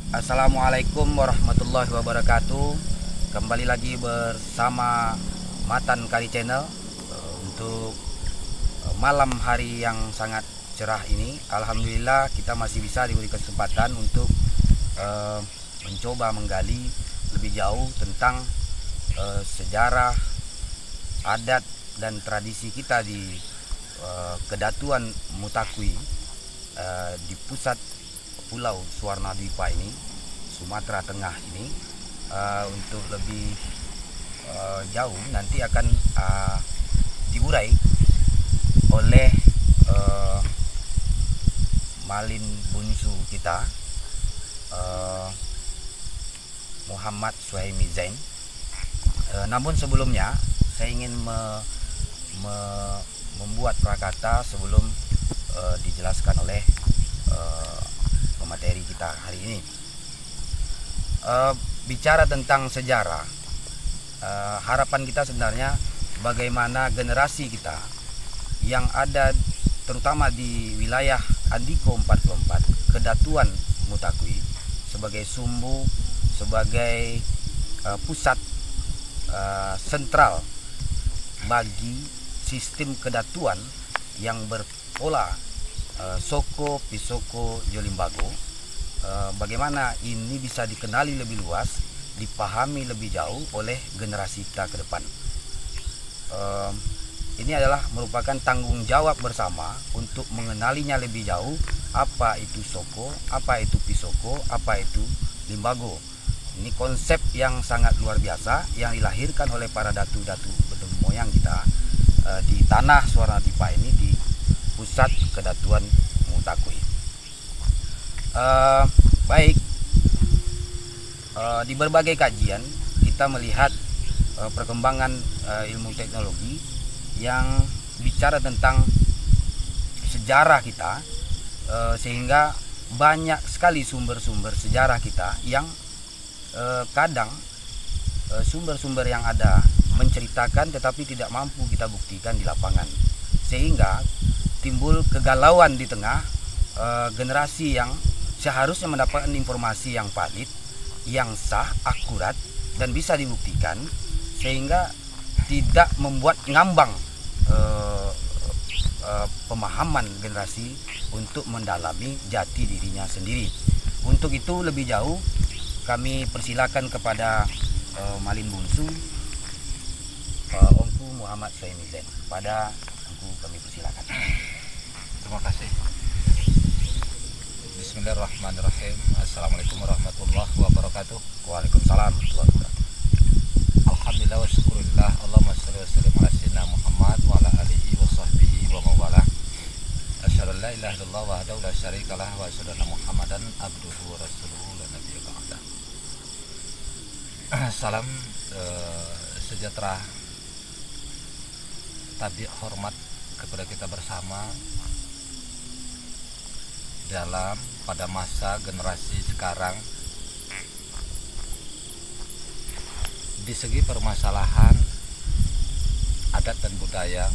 Assalamualaikum warahmatullahi wabarakatuh. Kembali lagi bersama Matan Kali Channel untuk malam hari yang sangat cerah ini. Alhamdulillah kita masih bisa diberi kesempatan untuk mencoba menggali lebih jauh tentang sejarah, adat dan tradisi kita di Kedatuan Mutakui di pusat Pulau Suwarnadwipa ini, Sumatera Tengah ini. Untuk lebih jauh nanti akan diurai oleh Malin Bunsu kita, Muhammad Suhaimi Zain. Namun sebelumnya saya ingin membuat prakata sebelum dijelaskan oleh pemateri kita hari ini. Bicara tentang sejarah, harapan kita sebenarnya bagaimana generasi kita yang ada terutama di wilayah Andiko 44, Kedatuan Mutakui, sebagai sumbu, sebagai pusat sentral bagi sistem kedatuan yang berpola Soko, Pisoko, Jolimbago. Bagaimana ini bisa dikenali lebih luas, dipahami lebih jauh oleh generasi kita ke depan. Ini adalah merupakan tanggung jawab bersama untuk mengenalinya lebih jauh, apa itu Soko, apa itu Pisoko, apa itu Limbago. Ini konsep yang sangat luar biasa yang dilahirkan oleh para datu-datu moyang kita di tanah Suwarnadwipa ini, di pusat Kedatuan Mutakui. Baik, di berbagai kajian kita melihat perkembangan ilmu teknologi yang bicara tentang sejarah kita, sehingga banyak sekali sumber-sumber sejarah kita yang kadang sumber-sumber yang ada menceritakan tetapi tidak mampu kita buktikan di lapangan, sehingga timbul kegalauan di tengah generasi yang seharusnya mendapatkan informasi yang valid, yang sah, akurat dan bisa dibuktikan, sehingga tidak membuat ngambang pemahaman generasi untuk mendalami jati dirinya sendiri. Untuk itu lebih jauh kami persilakan kepada Malin Bunsu, Ongku Muhammad Suhaimi Zain. Pada Ongku kami persilakan. Terima kasih. Bismillahirrahmanirrahim. Assalamualaikum warahmatullahi wabarakatuh. Waalaikumsalam warahmatullahi wabarakatuh. Alhamdulillah wa syukurillah. Allahumma shalli wa sallim ala sayyidina Muhammad wa ala alihi wa sahbihi wa mawala. Asyhadu an la ilaha illallah wahdahu la syarikalah wa asyhadu anna Muhammadan abduhu wa rasuluhu la nabiyya ba'dah. Salam sejahtera, tabi hormat kepada kita bersama dalam pada masa generasi sekarang. Di segi permasalahan adat dan budaya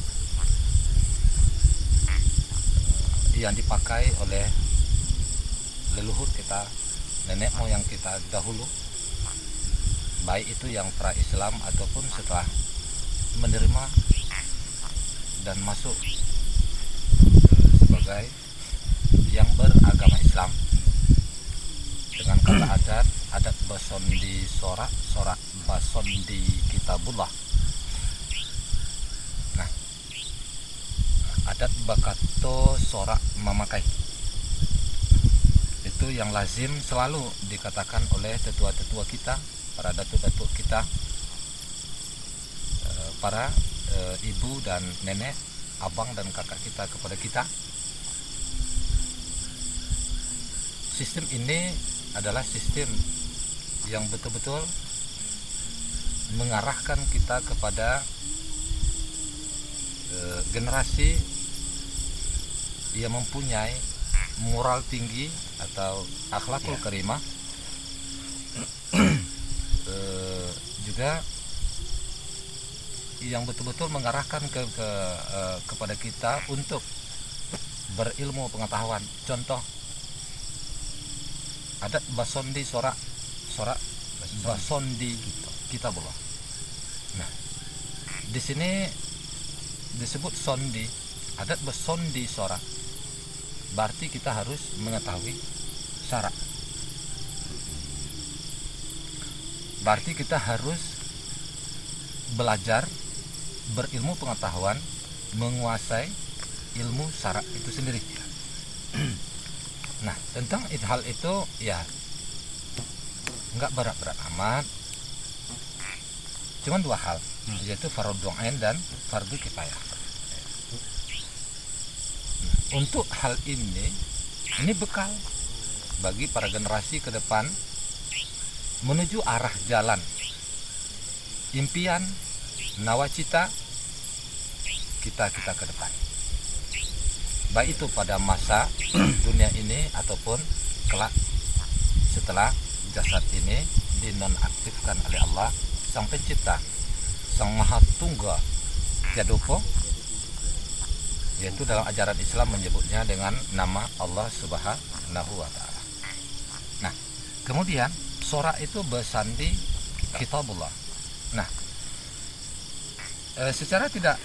yang dipakai oleh leluhur kita, nenek moyang kita dahulu, baik itu yang pra-Islam ataupun setelah menerima dan masuk sebagai yang beragama Islam, dengan kata adat bason di sorak bason di kitabullah. Nah, adat bakato sorak memakai itu yang lazim selalu dikatakan oleh tetua-tetua kita, para datu-datu kita, para ibu dan nenek, abang dan kakak kita kepada kita. Sistem ini adalah sistem yang betul-betul mengarahkan kita kepada generasi yang mempunyai moral tinggi atau akhlakul karimah, juga yang betul-betul mengarahkan kepada kita untuk berilmu pengetahuan. Contoh adat basondi sorak basondi kitabullah. Nah, di sini disebut sondi, adat basondi sorak, berarti kita harus mengetahui syarat. Berarti kita harus belajar, berilmu pengetahuan, menguasai ilmu syarat itu sendiri. Nah, tentang hal itu ya nggak berat-berat amat. Cuman dua hal, yaitu fardhu ain dan fardhu kifayah. Nah, untuk hal ini bekal bagi para generasi ke depan menuju arah jalan impian nawacita kita ke depan, baik itu pada masa dunia ini ataupun kelak setelah jasad ini dinonaktifkan oleh Allah Sang Pencipta, Sang Maha Tunggal Jadopo, yaitu dalam ajaran Islam menyebutnya dengan nama Allah Subhanahu wa Ta'ala. Nah, kemudian sorak itu bersandi kitabullah. Nah, secara tidak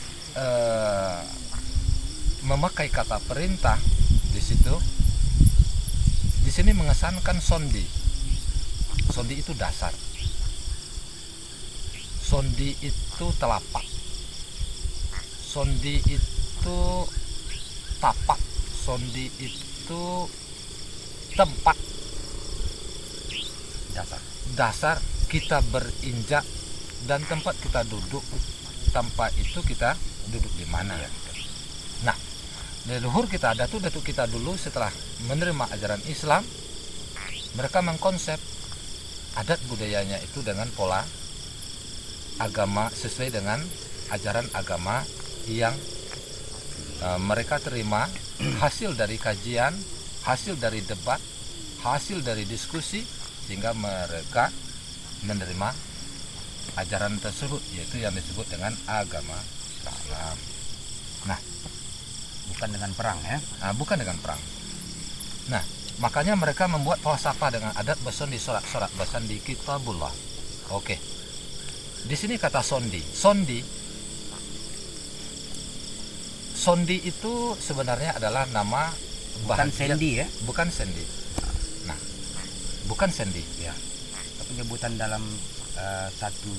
memakai kata perintah di situ, di sini mengesankan sondi. Sondi itu dasar. Sondi itu telapak. Sondi itu tapak. Sondi itu tempat. Dasar kita berinjak dan tempat kita duduk. Tanpa itu kita duduk di mana ya? Nah, leluhur kita, datuk kita dulu setelah menerima ajaran Islam, mereka mengkonsep adat budayanya itu dengan pola agama sesuai dengan ajaran agama yang mereka terima hasil dari kajian, hasil dari debat, hasil dari diskusi, sehingga mereka menerima ajaran tersebut, yaitu yang disebut dengan agama Islam. Nah, bukan dengan perang ya. Bukan dengan perang. Nah, makanya mereka membuat falsafah dengan adat bason di sorak-sorak, basan di kitabullah. Oke. Di sini kata sondi. Sondi itu sebenarnya adalah nama Bukan sendi ya. Bukan sendi. Nah, bukan sendi Ya. Penyebutan dalam satu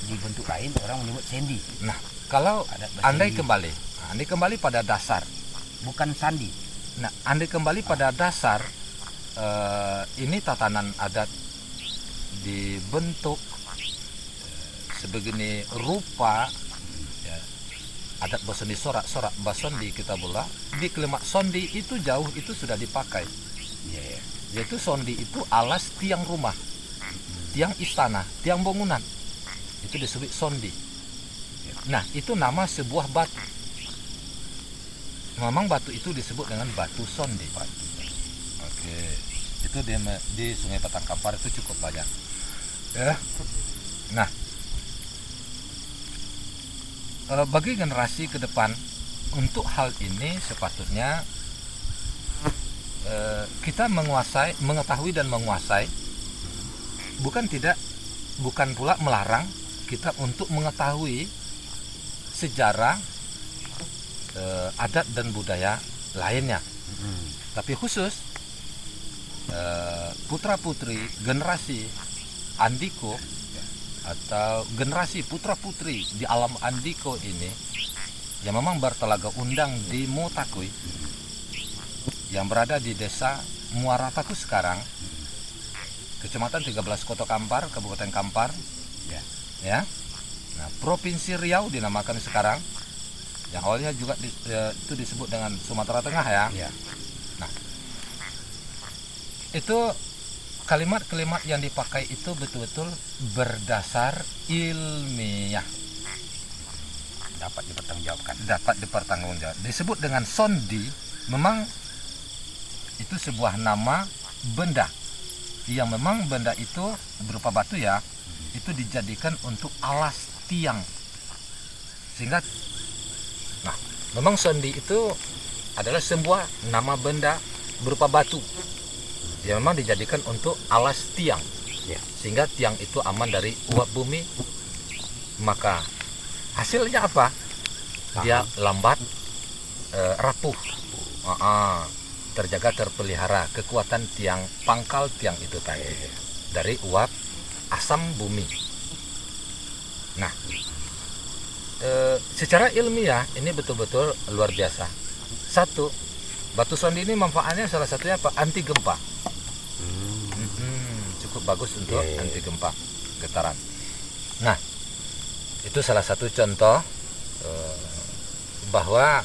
di bentuk lain orang menyebut sendi. Nah, kalau Adat andai bersendi. kembali pada dasar, Bukan sandi. nah andai kembali pada dasar, ini tatanan adat dibentuk sebegini rupa ya, adat basondi sorak basondi kitabullah, di kalimat sondi itu jauh itu sudah dipakai. Yeah. Yaitu sondi itu alas tiang rumah, tiang istana, tiang bangunan, itu disebut sondi. Nah, itu nama sebuah batu. Memang batu itu disebut dengan batu sondi. Oke, itu di Sungai Batang Kampar itu cukup banyak. Ya. Nah, bagi generasi ke depan, untuk hal ini sepatutnya kita mengetahui dan menguasai, bukan pula melarang kita untuk mengetahui sejarah, adat dan budaya lainnya. Tapi khusus putra-putri generasi Andiko atau generasi putra-putri di alam Andiko ini yang memang bertelaga undang di Motakui yang berada di desa Muarataku sekarang, Kecamatan 13 Kota Kampar, Kabupaten Kampar, ya. Nah, Provinsi Riau dinamakan sekarang, yang awalnya juga itu disebut dengan Sumatera Tengah ya. Nah, itu kalimat-kalimat yang dipakai itu betul-betul berdasar ilmiah, dapat dipertanggungjawabkan. Disebut dengan sondi, memang itu sebuah nama benda yang memang benda itu berupa batu ya, itu dijadikan untuk alas tiang, sehingga nah memang sondi itu adalah sebuah nama benda berupa batu ya memang dijadikan untuk alas tiang, Ya. sehingga tiang itu aman dari uap bumi. Maka hasilnya apa? Dia lambat, rapuh, terjaga, terpelihara kekuatan tiang, pangkal tiang itu tadi dari uap asam bumi. Nah, secara ilmiah ini betul-betul luar biasa. Satu, batu sandi ini manfaatnya salah satunya apa? Anti gempa. Cukup bagus untuk anti gempa, getaran. Nah, itu salah satu contoh bahwa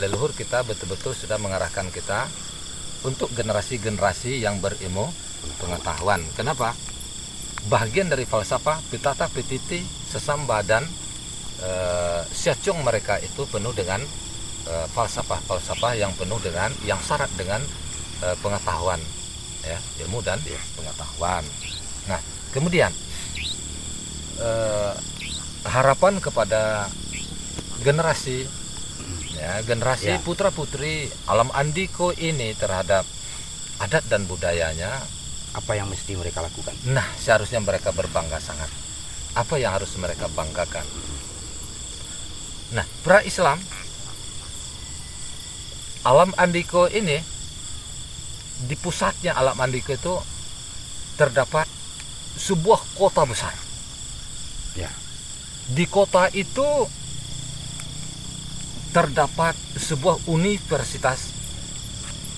leluhur kita betul-betul sudah mengarahkan kita untuk generasi-generasi yang berilmu pengetahuan. Kenapa? Bagian dari falsafah pitata pititi sesamba dan siacung mereka itu penuh dengan falsafah-falsafah yang penuh dengan, yang syarat dengan pengetahuan, ya, ilmu dan pengetahuan. Nah, kemudian harapan kepada generasi, ya, generasi putra putri alam Andiko ini terhadap adat dan budayanya, Apa yang mesti mereka lakukan? nah seharusnya mereka berbangga sangat. Apa yang harus mereka banggakan? Nah, pra-Islam alam Andiko ini, di pusatnya alam Andiko itu terdapat sebuah kota besar. Ya. Di kota itu terdapat sebuah universitas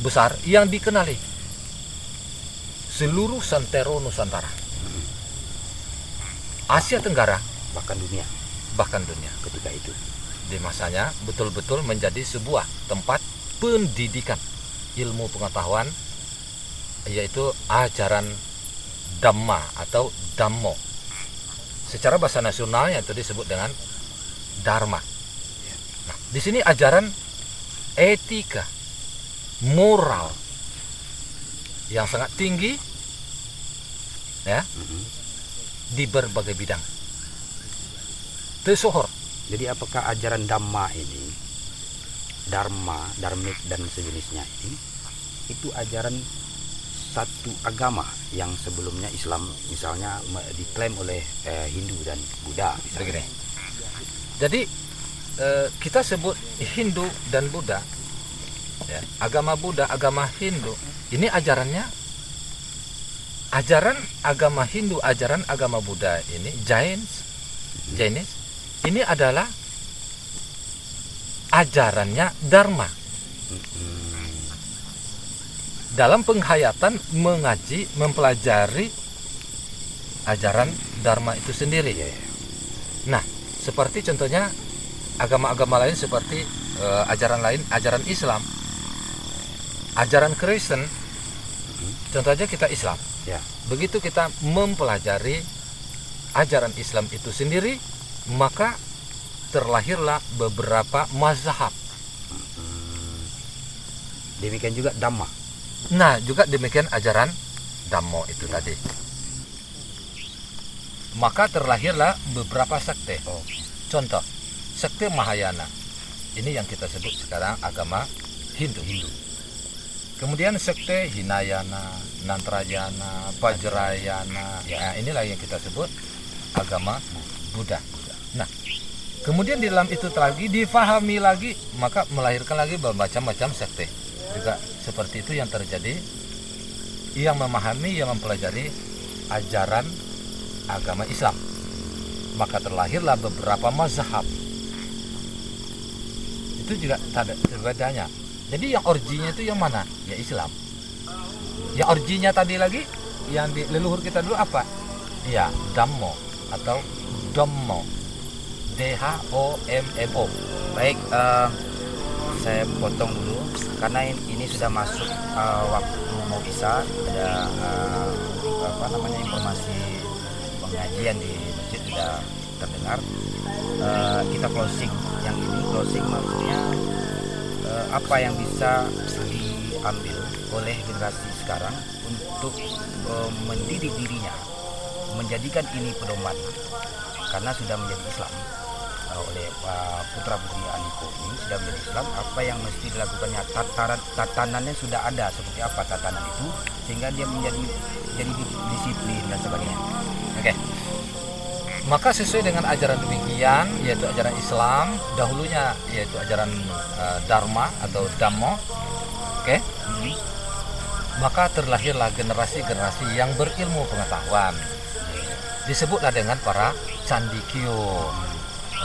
besar yang dikenali seluruh santero Nusantara, Asia Tenggara, Bahkan dunia bahkan dunia. ketika itu. Di masanya betul-betul menjadi sebuah tempat pendidikan ilmu pengetahuan, yaitu ajaran Dhamma atau Dhammo. Secara bahasa nasionalnya itu disebut dengan Dharma. Nah, di sini ajaran etika, moral yang sangat tinggi, ya, di berbagai bidang. Tersohor. Jadi apakah ajaran Dhamma ini, Dharma, Dharmik dan sejenisnya ini, itu ajaran satu agama yang sebelumnya Islam misalnya diklaim oleh Hindu dan Buddha misalnya. Begini. Jadi kita sebut Hindu dan Buddha, ya, agama Buddha, agama Hindu, ini ajarannya, ajaran agama Hindu, ajaran agama Buddha ini, Jainis, ini adalah ajarannya Dharma. Dalam penghayatan mengaji, mempelajari ajaran Dharma itu sendiri. Nah, seperti contohnya agama-agama lain seperti ajaran lain, ajaran Islam, ajaran Kristen. Contoh aja kita Islam. Ya. Begitu kita mempelajari ajaran Islam itu sendiri, maka terlahirlah beberapa mazhab. Demikian juga Dhamma. Nah, juga demikian ajaran Dhammo itu tadi. Maka terlahirlah beberapa sekte. Contoh, sekte Mahayana. Ini yang kita sebut sekarang agama Hindu. Kemudian sekte Hinayana, Nantrayana, Vajrayana. Ya, inilah yang kita sebut agama Buddha. Nah, kemudian di dalam itu lagi difahami lagi, maka melahirkan lagi bermacam-macam sekte. Juga seperti itu yang terjadi, yang memahami, yang mempelajari ajaran agama Islam, maka terlahirlah beberapa mazhab. Itu juga tak ada bedanya. Jadi yang originnya itu yang mana? Ya Islam. Yang originnya tadi lagi, yang di leluhur kita dulu apa? Ya Dhammo atau Dhammo, DHOMMO. Baik, saya potong dulu karena ini sudah masuk waktu mau bisa, ada informasi pengajian di masjid sudah terdengar. Kita closing yang ini, closing maksudnya apa yang bisa diambil oleh generasi sekarang untuk mendidik dirinya, menjadikan ini pedoman karena sudah menjadi Islam oleh putra putri Andiko ini sudah menjadi Islam, apa yang mesti dilakukannya, tatanannya sudah ada seperti apa tatanan itu sehingga dia menjadi disiplin dan sebagainya. Oke. Maka sesuai dengan ajaran demikian, yaitu ajaran Islam dahulunya, yaitu ajaran Dharma atau Dhammo. Oke. Maka terlahirlah generasi-generasi yang berilmu pengetahuan. Disebutlah dengan para Candikyo.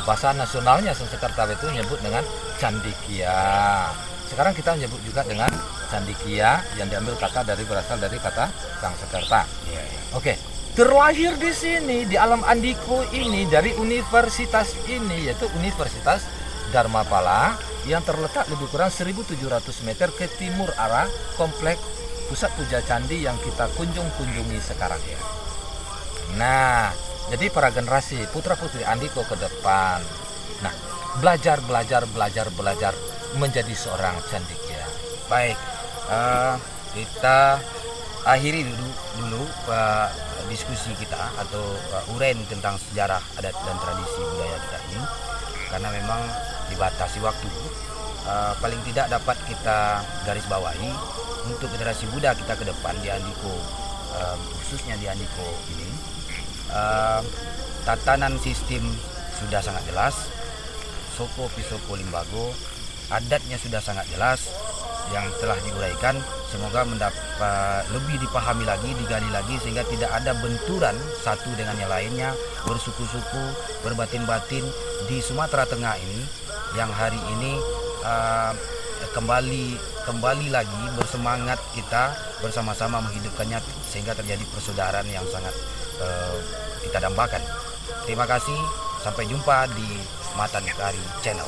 Bahasa nasionalnya Sanskerta itu menyebut dengan Candikya. Sekarang kita menyebut juga dengan Candikya yang diambil berasal dari kata Sanskerta. Oke. Terlahir di sini di alam Andiko ini dari universitas ini, yaitu Universitas Dharmapala yang terletak lebih kurang 1.700 meter ke timur arah kompleks pusat puja candi yang kita kunjungi sekarang ya. Nah, jadi para generasi putra putri Andiko ke depan, nah belajar menjadi seorang Candikya. Baik, kita akhiri dulu diskusi kita atau uraian tentang sejarah adat dan tradisi budaya kita ini, karena memang dibatasi waktu. Paling tidak dapat kita garis bawahi untuk generasi muda kita ke depan di Andiko, khususnya di Andiko ini, tatanan sistem sudah sangat jelas, Soko Pisoko Limbago adatnya sudah sangat jelas yang telah diuraikan. Semoga mendapat lebih dipahami lagi, digali lagi sehingga tidak ada benturan satu dengan yang lainnya, bersuku-suku, berbatin-batin di Sumatera Tengah ini yang hari ini kembali lagi bersemangat kita bersama-sama menghidupkannya sehingga terjadi persaudaraan yang sangat kita dambakan. Terima kasih, sampai jumpa di Mata Negari Channel.